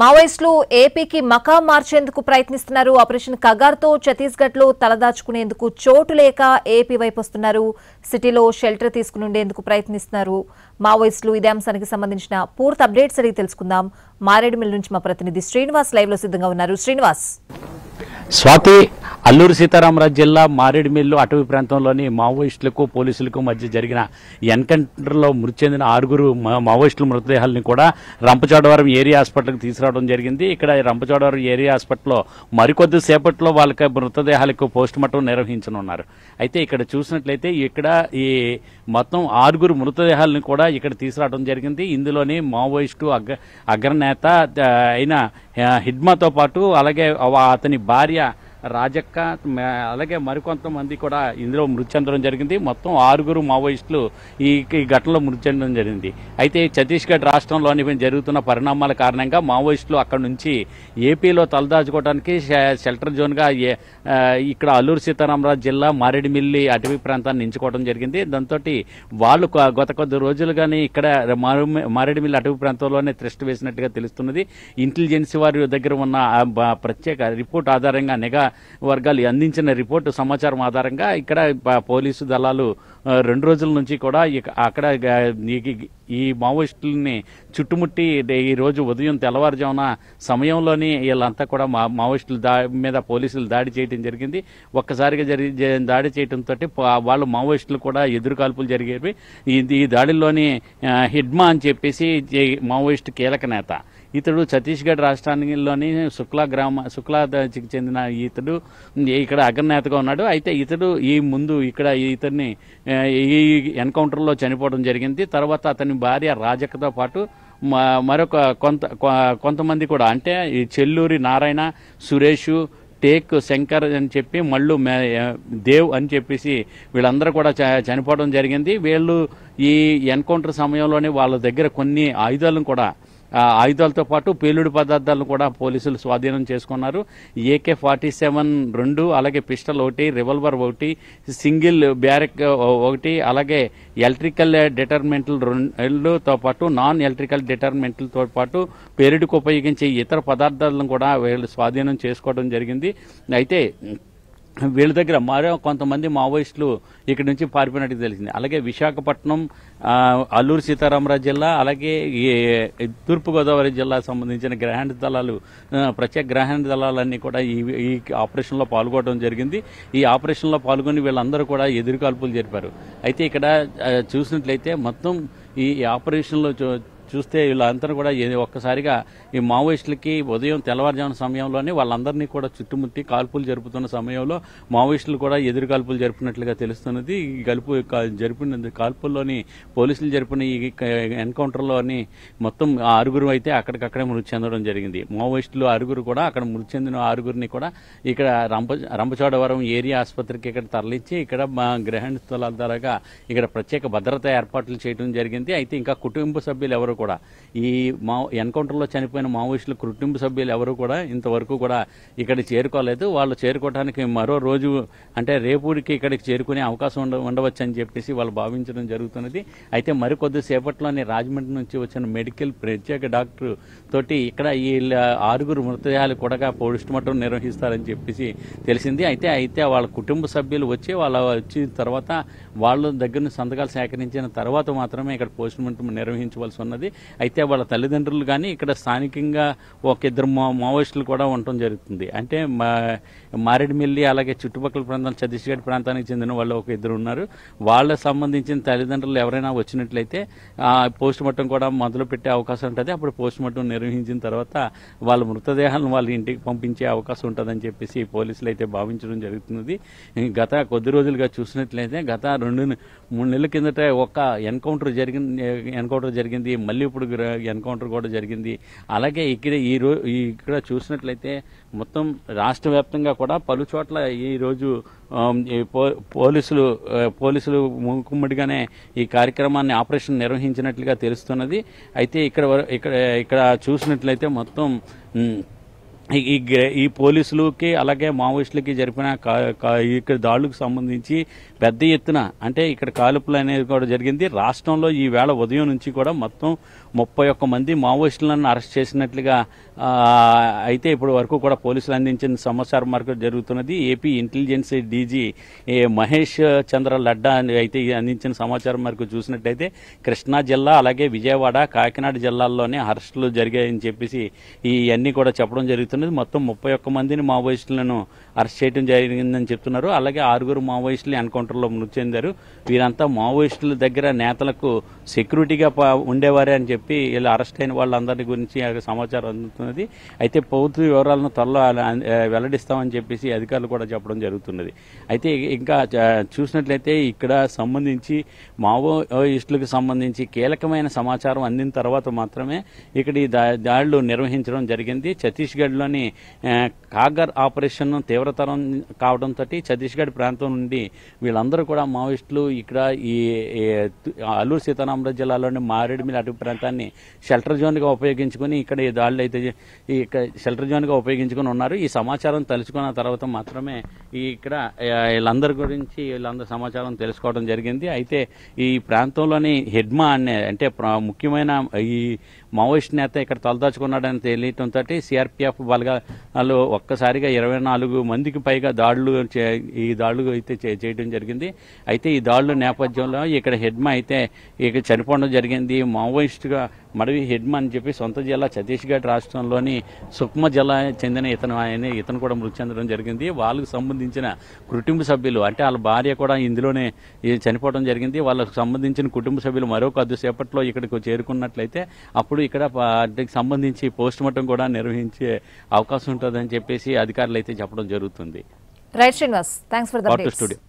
మావోయిస్టులు ఏపీకి మకా మార్చేందుకు ప్రయత్నిస్తున్నారు. ఆపరేషన్ కగార్తో ఛత్తీస్గఢ్లో తలదాచుకునేందుకు చోటు లేక ఏపీ వైపు వస్తున్నారు. సిటీలో షెల్టర్ తీసుకునేందుకు ప్రయత్నిస్తున్నారు మావోయిస్టులు. ఇదే అంశానికి సంబంధించిన పూర్తి అప్డేట్స్ అడిగి తెలుసుకుందాం. మారేడుమిల్ నుంచి మా ప్రతినిధి శ్రీనివాస్ లైవ్ లో సిద్ధంగా ఉన్నారు. శ్రీనివాస్, స్వాతి, అల్లూరు సీతారామరాజు జిల్లా మారేడుమిల్లు అటవీ ప్రాంతంలోని మావోయిస్టులకు పోలీసులకు మధ్య జరిగిన ఎన్కౌంటర్లో మృతి చెందిన 6 మావోయిస్టుల మృతదేహాలను కూడా రంపచోడవరం ఏరియా హాస్పిటల్కి తీసుకురావడం జరిగింది. ఇక్కడ రంపచోడవరం ఏరియా హాస్పిటల్లో మరికొద్ది సేపట్లో వాళ్ళకి మృతదేహాలకు పోస్ట్ మార్టం నిర్వహించనున్నారు. అయితే ఇక్కడ చూసినట్లయితే ఇక్కడ ఈ మొత్తం 6 మృతదేహాలను కూడా ఇక్కడ తీసుకురావడం జరిగింది. ఇందులోని మావోయిస్టు అగ్రనేత అయిన హిడ్మాతో పాటు అలాగే అతని భార్య రాజక్క అలాగే మరికొంతమంది కూడా ఇందులో మృతి చెందడం జరిగింది. మొత్తం 6 మావోయిస్టులు ఈ ఘటనలో మృతి చెందడం జరిగింది. అయితే ఛత్తీస్గఢ్ రాష్ట్రంలోని జరుగుతున్న పరిణామాల కారణంగా మావోయిస్టులు అక్కడి నుంచి ఏపీలో తలదాచుకోవడానికి షెల్టర్ జోన్గా ఇక్కడ అల్లూరు సీతారామరాజు జిల్లా మారేడుమిల్లి అటవీ ప్రాంతాన్ని ఎంచుకోవడం జరిగింది. దాంతో వాళ్ళు గత కొద్ది రోజులుగానే ఇక్కడ మారేడుమిల్లి అటవీ ప్రాంతంలోనే త్రెస్ట్ వేసినట్టుగా తెలుస్తున్నది. ఇంటెలిజెన్స్ వారి దగ్గర ఉన్న ప్రత్యేక రిపోర్ట్ ఆధారంగా నిఘా వర్గాలు అందించిన రిపోర్టు సమాచారం ఆధారంగా ఇక్కడ పోలీసు దళాలు 2 రోజుల నుంచి కూడా అక్కడ ఈ మావోయిస్టులని చుట్టుముట్టి ఈ రోజు ఉదయం తెల్లవారుజామున సమయంలోని వీళ్ళంతా కూడా మావోయిస్టుల మీద పోలీసులు దాడి చేయడం జరిగింది. ఒక్కసారిగా దాడి చేయడంతో వాళ్ళు మావోయిస్టులు కూడా ఎదురు కాల్పులు జరిగేవి. ఈ దాడిలోని హిడ్మా అని చెప్పేసి మావోయిస్టు కీలక నేత, ఇతడు ఛత్తీస్గఢ్ రాష్ట్రానికి శుక్లాకి చెందిన ఇతడు ఇక్కడ అగ్రనేతగా ఉన్నాడు. అయితే ఇతడు ఇతన్ని ఈ ఎన్కౌంటర్లో చనిపోవడం జరిగింది. తర్వాత అతని భార్య రాజక్కతో పాటు మరొక కొంతమంది కూడా, అంటే ఈ చెల్లూరి నారాయణ, సురేష్, టేక్ శంకర్ అని చెప్పి మళ్ళు దేవ్ అని చెప్పేసి వీళ్ళందరూ కూడా చనిపోవడం జరిగింది. వీళ్ళు ఈ ఎన్కౌంటర్ సమయంలోనే వాళ్ళ దగ్గర కొన్ని ఆయుధాలతో పాటు పేలుడు పదార్థాలను కూడా పోలీసులు స్వాధీనం చేసుకున్నారు. AK-47 2, అలాగే పిస్టల్ 1, రివాల్వర్ 1, సింగిల్ బ్యారెక్ 1, అలాగే ఎలక్ట్రికల్ డిటర్మెంటల్ 2తో పాటు నాన్ ఎలక్ట్రికల్ డిటర్మెంటల్తో పాటు పేలుడుకు ఉపయోగించే ఇతర పదార్థాలను కూడా వీళ్ళు స్వాధీనం చేసుకోవడం జరిగింది. అయితే వీళ్ళ దగ్గర మరో కొంతమంది మావోయిస్టులు ఇక్కడి నుంచి పారిపోయినట్టు తెలిసింది. అలాగే విశాఖపట్నం, అల్లూరు సీతారామరాజు జిల్లా, అలాగే తూర్పుగోదావరి జిల్లాకు సంబంధించిన ప్రత్యేక గ్రహాండ్ దళాలన్నీ కూడా ఈ ఆపరేషన్లో పాల్గొనడం జరిగింది. ఈ ఆపరేషన్లో పాల్గొని వీళ్ళందరూ కూడా ఎదురుకాల్పులు జరిపారు. అయితే ఇక్కడ చూసినట్లయితే మొత్తం ఈ ఆపరేషన్లో చూస్తే వీళ్ళందరూ కూడా ఒక్కసారిగా ఈ మావోయిస్టులకి ఉదయం తెల్లవారుజామున సమయంలోనే వాళ్ళందరినీ కూడా చుట్టుముట్టి కాల్పులు జరుపుతున్న సమయంలో మావోయిస్టులు కూడా ఎదురు కాల్పులు జరిపినట్లుగా తెలుస్తున్నది. ఈ జరిపిన కాల్పుల్లోని పోలీసులు జరిపిన ఈ ఎన్కౌంటర్లోని మొత్తం 6 అయితే అక్కడికక్కడే మృతి చెందడం జరిగింది. మావోయిస్టులు 6 కూడా అక్కడ మృతి చెందిన 6 కూడా ఇక్కడ రంపచోడవరం ఏరియా ఆసుపత్రికి ఇక్కడ తరలించి ఇక్కడ గ్రహణ స్థలాల ద్వారా ఇక్కడ ప్రత్యేక భద్రతా ఏర్పాట్లు చేయడం జరిగింది. అయితే ఇంకా కుటుంబ సభ్యులు ఎవరు కూడా ఈ ఎన్కౌంటర్లో చనిపోయిన మావోయిస్టుల కుటుంబ సభ్యులు ఎవరు కూడా ఇంతవరకు కూడా ఇక్కడికి చేరుకోలేదు. వాళ్ళు చేరుకోవడానికి మరో రోజు, అంటే రేపుడికి ఇక్కడికి చేరుకునే అవకాశం ఉండవచ్చు అని చెప్పేసి వాళ్ళు భావించడం జరుగుతున్నది. అయితే మరికొద్ది సేపట్లోనే రాజమండ్రి నుంచి వచ్చిన మెడికల్ ప్రత్యేక డాక్టర్ తోటి ఇక్కడ ఈ 6 మృతదేహాలు కూడా పోస్ట్ మార్టం నిర్వహిస్తారని చెప్పేసి తెలిసింది. అయితే వాళ్ళ కుటుంబ సభ్యులు వచ్చిన తర్వాత వాళ్ళ దగ్గర సంతకాలు సేకరించిన తర్వాత మాత్రమే ఇక్కడ పోస్ట్ మార్టం నిర్వహించవలసి ఉన్నది. అయితే వాళ్ళ తల్లిదండ్రులు కానీ ఇక్కడ స్థానికంగా ఒక 2 మావోయిస్టులు కూడా ఉండటం జరుగుతుంది. అంటే మారేడుమిల్లి అలాగే చుట్టుపక్కల ప్రాంతాలు ఛత్తీస్గఢ్ ప్రాంతానికి చెందిన వాళ్ళు ఒక 2 ఉన్నారు. వాళ్ళకు సంబంధించిన తల్లిదండ్రులు ఎవరైనా వచ్చినట్లయితే పోస్ట్ మార్టం కూడా మొదలు పెట్టే అవకాశం ఉంటుంది. అప్పుడు పోస్ట్ మార్టం నిర్వహించిన తర్వాత వాళ్ళ మృతదేహాలను వాళ్ళ ఇంటికి పంపించే అవకాశం ఉంటుందని చెప్పేసి పోలీసులు అయితే భావించడం జరుగుతున్నది. గత కొద్ది రోజులుగా చూసినట్లయితే గత 2-3 నెలల కిందట ఒక ఎన్కౌంటర్ జరిగింది. మళ్ళీ ఇప్పుడు ఎన్కౌంటర్ కూడా జరిగింది. అలాగే ఇక్కడ చూసినట్లయితే మొత్తం రాష్ట్ర వ్యాప్తంగా కూడా పలు చోట్ల ఈరోజు పోలీసులు మూకుమ్మడిగానే ఈ కార్యక్రమాన్ని ఆపరేషన్ నిర్వహించినట్లుగా తెలుస్తున్నది. అయితే ఇక్కడ చూసినట్లయితే మొత్తం ఈ పోలీసులకి అలాగే మావోయిస్టులకి జరిపిన ఇక్కడ దాడులకు సంబంధించి పెద్ద ఎత్తున అంటే ఇక్కడ కాల్పులు అనేది కూడా జరిగింది. రాష్ట్రంలో ఈ వేళ ఉదయం నుంచి కూడా మొత్తం 31 మంది మావోయిస్టులను అరెస్ట్ చేసినట్లుగా అయితే ఇప్పటి వరకు కూడా పోలీసులు అందించిన సమాచారం మేరకు జరుగుతున్నది. ఏపీ ఇంటెలిజెన్స్ డీజీ మహేష్ చంద్ర లడ్డా అయితే అందించిన సమాచారం మేరకు చూసినట్లయితే కృష్ణా జిల్లా అలాగే విజయవాడ కాకినాడ జిల్లాల్లోనే అరెస్టులు జరిగాయని చెప్పేసి ఇవన్నీ కూడా చెప్పడం జరుగుతున్నది. మొత్తం 31 మందిని మావోయిస్టులను అరెస్ట్ చేయడం జరిగిందని చెప్తున్నారు. అలాగే 6 మావోయిస్టులు ఎన్కౌంటర్లో మృతి చెందారు. వీరంతా మావోయిస్టుల దగ్గర నేతలకు సెక్యూరిటీగా ఉండేవారే అని చెప్పి ఇలా అరెస్ట్ అయిన వాళ్ళందరి గురించి సమాచారం అందుతున్నది. అయితే పూర్తి వివరాలను త్వరలో వెల్లడిస్తామని చెప్పేసి అధికారులు కూడా చెప్పడం జరుగుతున్నది. అయితే ఇంకా చూసినట్లయితే ఇక్కడ సంబంధించి మావోయిస్టులకు సంబంధించి కీలకమైన సమాచారం అందిన తర్వాత మాత్రమే ఇక్కడ ఈ దాడులు నిర్వహించడం జరిగింది. ఛత్తీస్గఢ్లోని కాగర్ ఆపరేషన్ తీవ్రతరం కావడంతో ఛత్తీస్గఢ్ ప్రాంతం నుండి వీళ్ళందరూ కూడా మావోయిస్టులు ఇక్కడ ఈ అల్లూరు సీతారామరాజు జిల్లాలోని మారేడుమిల్లి అటవీ ప్రాంతాన్ని షెల్టర్ జోన్గా ఉపయోగించుకుని ఇక్కడ ఈ దాడులు అయితే షెల్టర్ జోన్గా ఉపయోగించుకుని ఉన్నారు. ఈ సమాచారం తెలుసుకున్న తర్వాత మాత్రమే ఇక్కడ వీళ్ళందరి సమాచారం తెలుసుకోవడం జరిగింది. అయితే ఈ ప్రాంతంలోని హెడ్మా అంటే ముఖ్యమైన ఈ మావోయిస్ట్ నేత ఇక్కడ తలదాచుకున్నాడని తెలియటంతో సిఆర్పిఎఫ్ బలగాలు ఒక్కసారిగా 24 మందికి పైగా ఈ దాడులు అయితే చేయడం జరిగింది. అయితే ఈ దాడుల నేపథ్యంలో ఇక్కడ హెడ్మా అయితే ఇక చనిపోవడం జరిగింది. మావోయిస్టుగా మడవి హెడ్మా అని చెప్పి సొంత జిల్లా ఛత్తీస్గఢ్ రాష్ట్రంలోని సుక్మా జిల్లా చెందిన ఇతను కూడా మృతి చెందడం జరిగింది. వాళ్ళకు సంబంధించిన కుటుంబ సభ్యులు అంటే వాళ్ళ భార్య కూడా ఇందులోనే చనిపోవడం జరిగింది. వాళ్ళకు సంబంధించిన కుటుంబ సభ్యులు మరో కొద్దిసేపట్లో ఇక్కడికి చేరుకున్నట్లయితే అప్పుడు ఇక్కడ వాటికి సంబంధించి పోస్ట్ మార్టం కూడా నిర్వహించే అవకాశం ఉంటుందని చెప్పేసి అధికారులు అయితే చెప్పడం జరుగుతుంది. Right Srinivas, thanks for the updates. Studio.